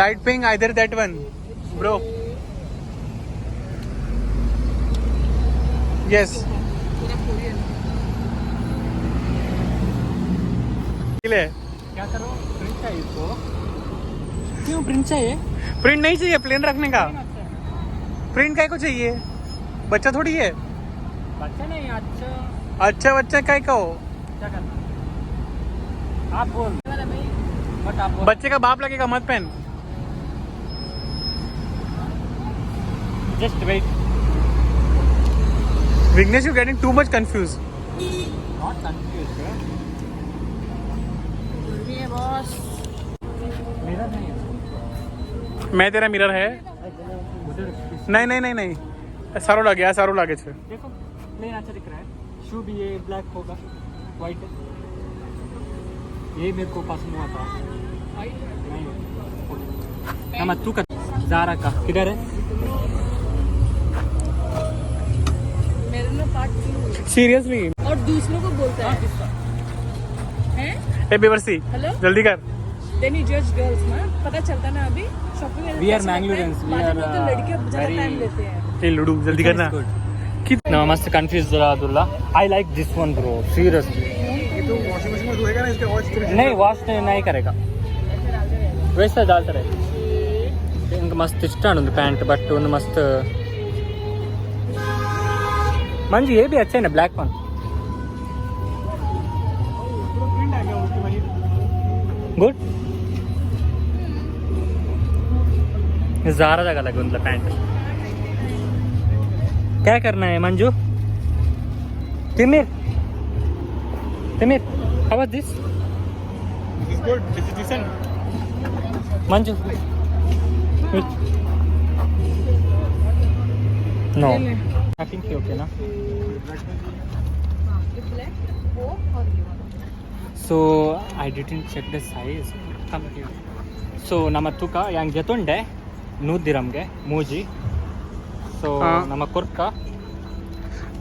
light pink, either that one, bro. Yes. क्या करो, print चाहिए इसको? क्यों प्रिंट चाहिए? प्रिंट नहीं चाहिए, प्लेन रखने का। प्रिंट काय को चाहिए? बच्चा थोड़ी है। बच्चा नहीं, अच्छा अच्छा बच्चा काय का हो? क्या करना? आप बोल, बट आप बोल। बच्चे का बाप लगेगा, मत पहन। Just wait. Vignesh, you getting too much confused. Not confuse. Boss मेरा नहीं है। मैं तेरा मिरर है। उधर नहीं नहीं नहीं नहीं, सारो लगे, सारो लगे छे। देखो प्लेन अच्छा दिख रहा है। शू भी ये ब्लैक होगा, वाइट है। ये मेरे को पसंद हुआ था। नहीं हम तू का ज़ारा का किधर है? मेरे ना पार्ट 2 सीरियसली। और दूसरों को बोलता है हैं? ए बेवरसी, हेलो, जल्दी कर। देन यू जज गर्ल्स ना, पता चलता ना अभी शॉपिंग में। We are Mangaloreans, we are, लड़कियां ज्यादा very- टाइम लेते हैं। ए लुडू, जल्दी करना। No, must confuse Abdullah. I like this one, bro. Seriously. ये तो वॉशिंग मशीन में धोएगा ना, इसके वॉश नहीं वॉश नहीं करेगा, वैसा डालता रहे। इंक मस्त इष्ट पैंट बट ಒಂದು मस्त मंजू। ये भी अच्छा है ना, ब्लैक वन गुड। ज़ारा जगह लगे उनका पैंट। क्या करना है Manju? Timir Timir, how about this? This is good, this is decent. Manju no I think okay ना। So I didn't check the size. Come here. So ನಮ್ಮ ತೂಕ yang ಜತುಂಡೆ 100 ದಿರಮ್ಗೆ ಮೂಜಿ. So ನಮ್ಮ ಕುರ್ಕ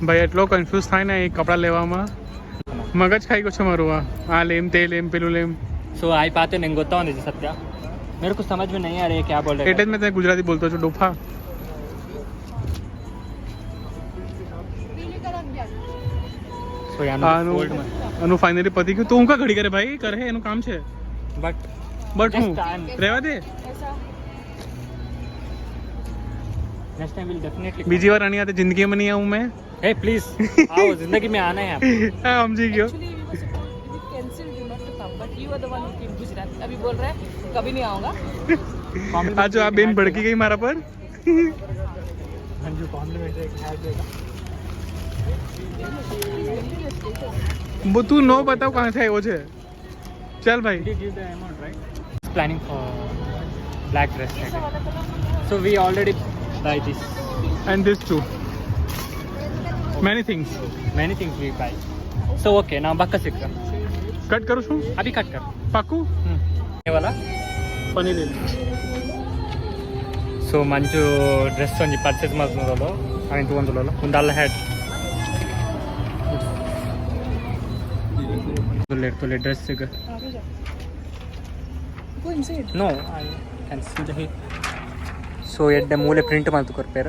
ભાઈ એટલો કન્ફ્યુઝ થાય ને એ કપડા લેવામાં, મગજ ખાઈ ગયો છે મારું। આ લેમ તે લેમ પેલું લેમ, So आई पाते नहीं ಗೊತ್ತಾವಂದಿದೆ सत्य, मेरे को समझ में नहीं आ रहा है क्या बोल रहे એટલે જ મેં તને ગુજરાતી બોલતો છું ડોફા। So यहाँ આનું fold में આનું ફાઇનલી પતી ગયું। તો હું કા ઘડી કરે ભાઈ, કરે એનું કામ છે। but બટ હું Just time. રહેવા દે, ऐसा next time we'll definitely બીજી વાર આની હાથે જિંદગીમાં નહીં આવું मैं। hey please आओ जिंदगी में आना है आपको। હા સમજી ગયો। Actually we cancel you not to come, but you are the one who came Gujarat. अभी बोल रहा है कभी नहीं आऊंगा। આ જો આ બેન ભડકી ગઈ મારા પર। मंजू कॉम्प्लीमेंट एक है देगा। वो तू नो बताओ कहाँ से આવ્યો છે। चल भाई। Did you give the amount, right? Planning for black dress. So we already buy this. And this too, many things। Many things we buy. So okay, now bakka sikka. Cut करूँ છું? अभी कट कर। पाकू ये वाला। पनीर ले। So Manju dress ಒಂಜಿ purchase ಮಾಡ್ನೋರಲ್ಲ, ಅವನು ತಗೊಂಡಲ್ಲ ಒಂದಲ್ಲ ಹೆಡ್ ತೊಲೆ ಡ್ರೆಸ್ ಸಿಗ। Go inside. No, I can see the heat. So ಎಡ್ಡೆ ಮೂಲೆ ಪ್ರಿಂಟ್ ಮಾಡ್ತು ಕೊರ್ಪೇರ।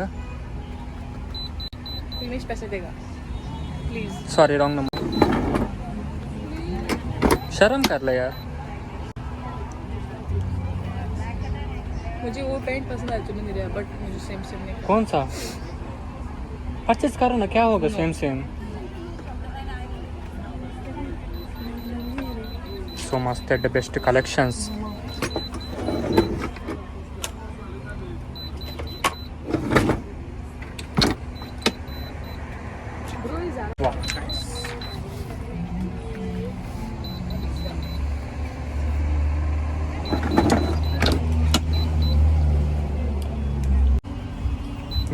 फिनिश पैसे देगा प्लीज। Sorry wrong number. शर्म कर ले यार। मुझे वो पैंट पसंद आया, तूने नहीं लिया, बट मुझे सेम सेम नहीं। कौन सा परचेज करो ना, क्या होगा सेम सेम। सो मस्त है, द बेस्ट कलेक्शंस। वाह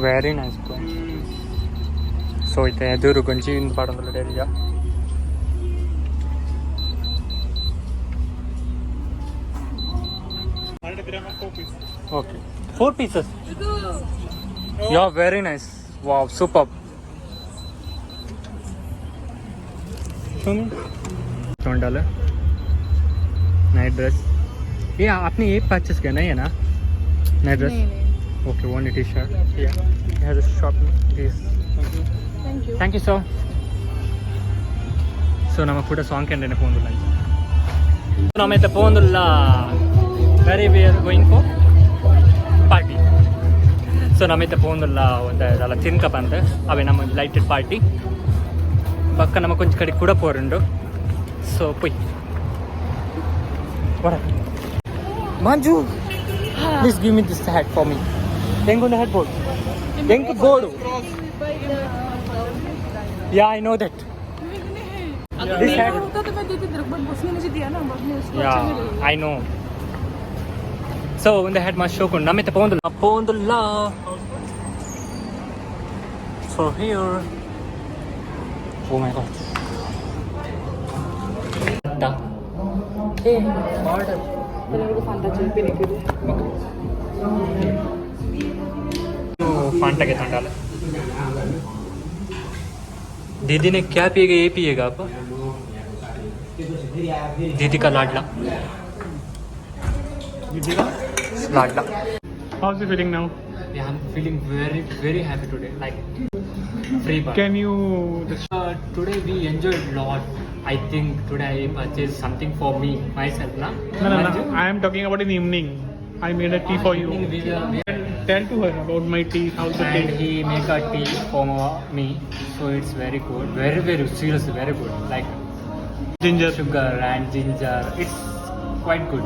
वेरी नाइस ब्रो। सो इतने ಎದುರು ಗಂಜಿ ಇಂದ ಪಾಡಂದಲ್ಲ ಡೈಲಿಯ। Okay, 4 pieces. Yeah, very nice. Wow, superb. Show me. $1 night dress ये आपने ये परचेस किया नहीं है ना नया dress okay only T shirt has a shop this thank thank you you so ನಮ್ಮ ಕೂಡ ಸಾಂಗ್ ಕಂಡೇನೆ ಪೋಂದುಲ್ಲ ನಮ್ಮೈತೆ ಪೋಂದುಲ್ಲ very we are going for party so ನಮ್ಮೈತೆ ಪೋಂದುಲ್ಲ ಒಂದು ಅಲ್ಲ ತಿನ್ಕ ಬಂದೆ ಅವೇ ನಮ್ಮ ಲೈಟೆಡ್ ಪಾರ್ಟಿ ಪಕ್ಕ ನಮ್ಮ ಕೊಂಚ ಕಡೆ ಕೂಡ ಪೋರುಂಡು ಸೊ ಪೊಯ್ Manju please give me this hat for me ಹೆಂಗೊಂದು ಹ್ಯಾಟ್ ಬೋರ್ಡ್ ಹೆಂಗೆ board yeah I know that अगर This मेरा hat- होता तो मैं देती तेरे को, बट उसने मुझे दिया ना, बट मैं उसको अच्छा नहीं लगी। I know. So when they had my show, namite pondula. So here. Oh my god. Da. Hey, order. तेरे मेरे को फांटा चाहिए पीने के लिए। फांटा के ठंडा ले दीदी ने क्या पिएगा ये पिएगा आप दीदी का लाडला लाडला How's you feeling now? Yeah, I'm feeling very very happy today like free bird. Can you just Today we enjoyed a lot. I think today I purchased something for me myself na no. I am talking about in the evening. I made a tea for you. Tell to her about my tea. How's the And tea? he make a tea for me, so it's very good, very very seriously very good. Like Ginger. sugar and ginger, it's quite good.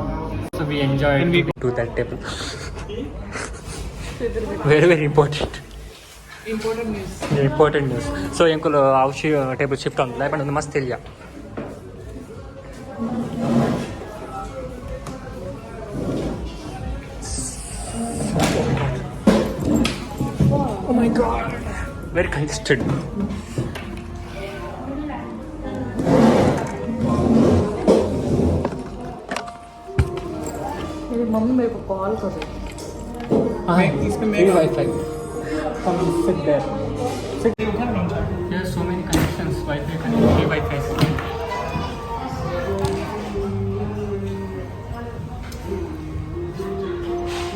So we enjoyed And we to that table. Very very important. Important news. Important news. So uncle आवशी table shift on life पण मस्त इल्ल्या Oh my god. Very congested. मेरी mummy मेरे को call कर रही है। इसमें Wi-Fi. Come sit there. Sit. There are so many connections. Wi-Fi connections. Free Wi-Fi.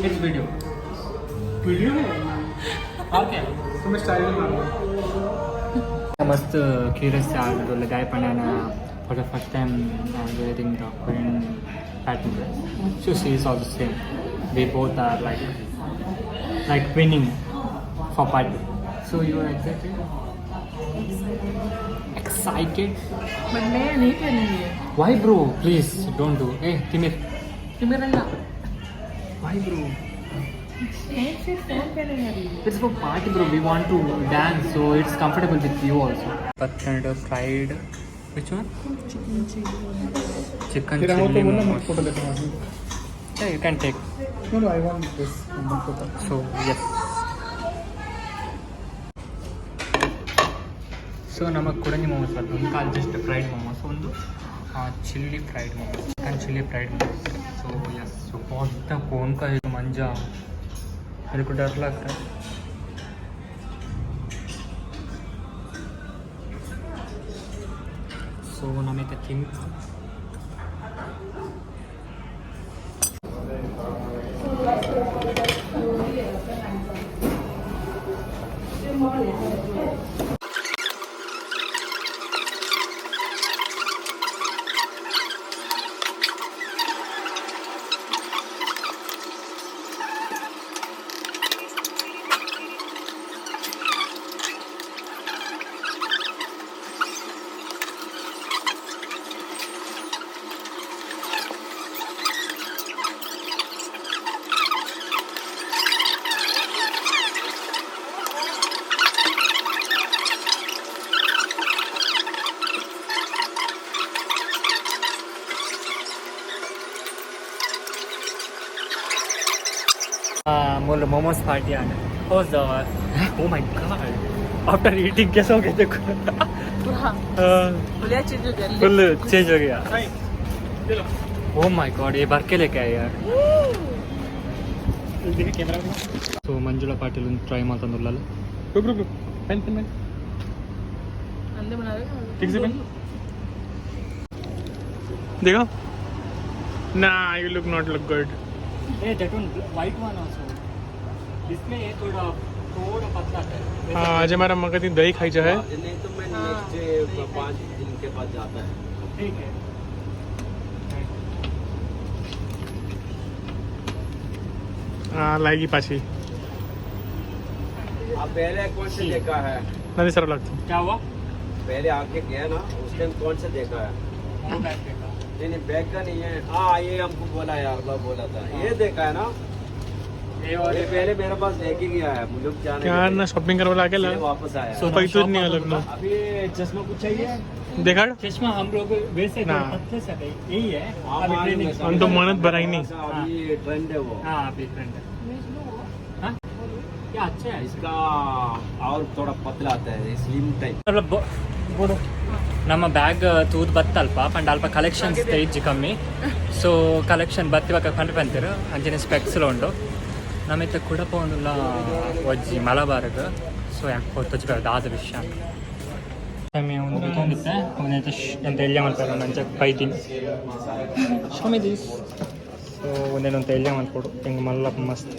It's video. Video है? Okay. तुम्हें स्टाइल मारो. मस्त curious to लगाए बनाना for the first time I'm wearing the Korean pattern dress. So she is also same. We both are like winning for party. So you are excited? Excited? But मैं नहीं पहनूंगी ये। Why bro? Please don't do. Hey Timir. कि मेरा ना Why bro? मैं सिर्फ phone पहनेंगे अभी। It's for party bro. We want to dance so it's comfortable with you also. Patnada fried. Which one? Chicken फिर हम chili तो बोलना मैं momos. फोटो लेता हूँ. Yeah, you can take. No, I want this. Photo. So yes. So ನಮಗೆ ಕುಡಂಗಿ ಮೊಮೋಸ್ ಬರ್ತದೆ ಒಂದು ಜಸ್ಟ್ ಫ್ರೈಡ್ ಮೊಮೋಸ್ ಒಂದು chilli fried momos chicken chilli fried momos so yes so बहुत कौन का है मंजा मेरे को डर लग रहा है so ನಮಗೆ ತಿನ್ मोमोज पार्टी आने oh my god after eating कैसा हो गया देखो पूरा बोलिया चेंज हो गया। फुल चेंज हो गया oh my god ये भर के लेके आए यार देखिए कैमरा में. so मंजुला पाटिल ट्राई ಮಾಡ್ತಂದ್ರಲ್ಲ रुक. पेन. अंदर बना रहे ठीक से पेन. देखो Nah, you look not look good. Hey, that one white one also. इसमें ये थोड़ा पतला है. हाँ आज हमारा मगज दही खाई जाए. नहीं तो मैं नेक्स्ट 5 दिन के बाद जाता है. ठीक है. हाँ लाएगी पाछी. आप पहले कौन से देखा है? नहीं सर लगती. क्या हुआ? पहले आके गया ना उस टाइम कौन सा देखा है? वो बैग देखा. नहीं बैग का नहीं है. हाँ ये हमको बोला यार बोला था. ये देखा है ना? ये और ये पहले मेरे पास लेके गया है. मुझे जाने क्या ना शॉपिंग करवा लागे ला. वापस आया. So- पैसे नहीं अलग ना. अभी चश्मा कुछ चाहिए? देखा चश्मा हम लोग वैसे ना. पतले से है. यही है. हाँ, अभी मालूम training- है. हम तो मेहनत भराई नहीं. अभी ट्रेंड है वो. हाँ अभी ट्रेंड है. हाँ? क्या अच्छा है इसका. इसका और थोड़ा पतला आता है स्लिम टाइप. ನಮ್ಮ ಬ್ಯಾಗ್ ತೂದ್ ಬತ್ತಲ್ಪ ಪಂಡ ಅಲ್ಪ ಕಲೆಕ್ಷನ್ಸ್ ಇಜ್ಜಿ ಕಮ್ಮಿ ಸೊ ಕಲೆಕ್ಷನ್ ಬತ್ತಿವಾಗ ಕಂಡು ಅಂಚನೆ ಸ್ಪೆಕ್ಸ್ ಉಂಡು ನಮ್ಮಿತ್ತ ಕುಡಪ ಒಂದುಲ್ಲ ಒಜ್ಜಿ ಮಲಬಾರ್ಗ್ ಸೊ ಯಾಕೆ ಹೊತ್ತೊಚ್ಚಿ ದಾದ ವಿಷಯ ಒಂದು ತೊಂದಿತ್ತೆ ಒಂದೈತೆ ಎಂತ ಎಳ್ಳೆ ಮಾಡ್ತಾರೆ ಮಂಚ ಪೈತೀನಿ ಶಮಿ ದೀಸ್ ಸೊ ಒಂದೇನಂತ ಎಳ್ಳೆ ಮಾಡ್ಕೊಡು ಹಿಂಗೆ ಮಲ್ಲಪ್ಪ ಮಸ್ತ್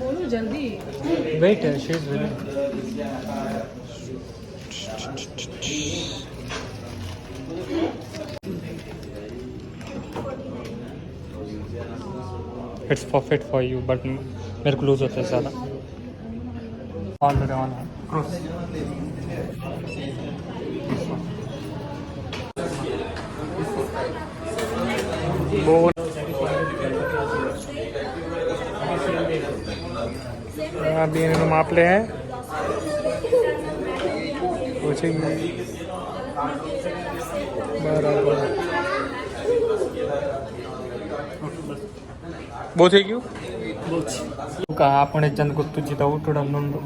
बोलो जल्दी. ವೆಯ್ಟ್ ಶೀಸ್ it's perfect for you but मेरे को लूज होता है ज़्यादा. ऑलरेडी ऑन है. अभी इन्होंने माप ले हैं. पूछेंगे बराबर बहुत है क्यों आपण चंद गुर्तुचित ಊಟ ಅನ್ನೊಂದು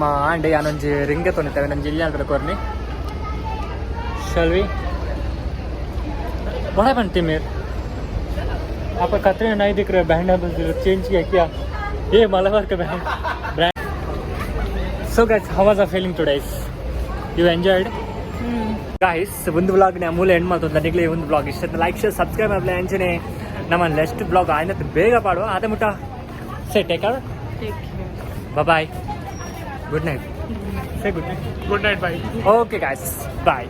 మా అండి అనొంజి రింగ్ ತೊನಿತೇವೆ ನಂಜಿ ಇಲ್ಲಿ ಅಂತ ಕೊರ್ನಿ ಶಲ್ವಿ बड़ा बनती मेर आप कतरे नहीं दिख रहे बैंड चेंज किया क्या ये मलाबार का brand. So guys, how was the feeling today? You enjoyed? Guys, ಒಂದು ಬ್ಲಾಗ್ ನ ಮೂಲ ಎಂಡ್ ಮಾಡ್ತದ ನಿಗಲೇ ಒಂದು ಬ್ಲಾಗ್ ಇಷ್ಟ ಲೈಕ್ ಶೇರ್ ಸಬ್ಸ್ಕ್ರೈಬ್ ಮಾಡ್ಲೆ ಅಂಚನೆ ನಮ್ಮ ನೆಕ್ಸ್ಟ್ ಬ್ಲಾಗ್ ಆಯ್ನತ್ ಬೇಗ ಪಾಡುವ ಆದ ಮುಟ say take care. Bye bye. Good night. Say good night. Good night भाई. Okay guys, bye.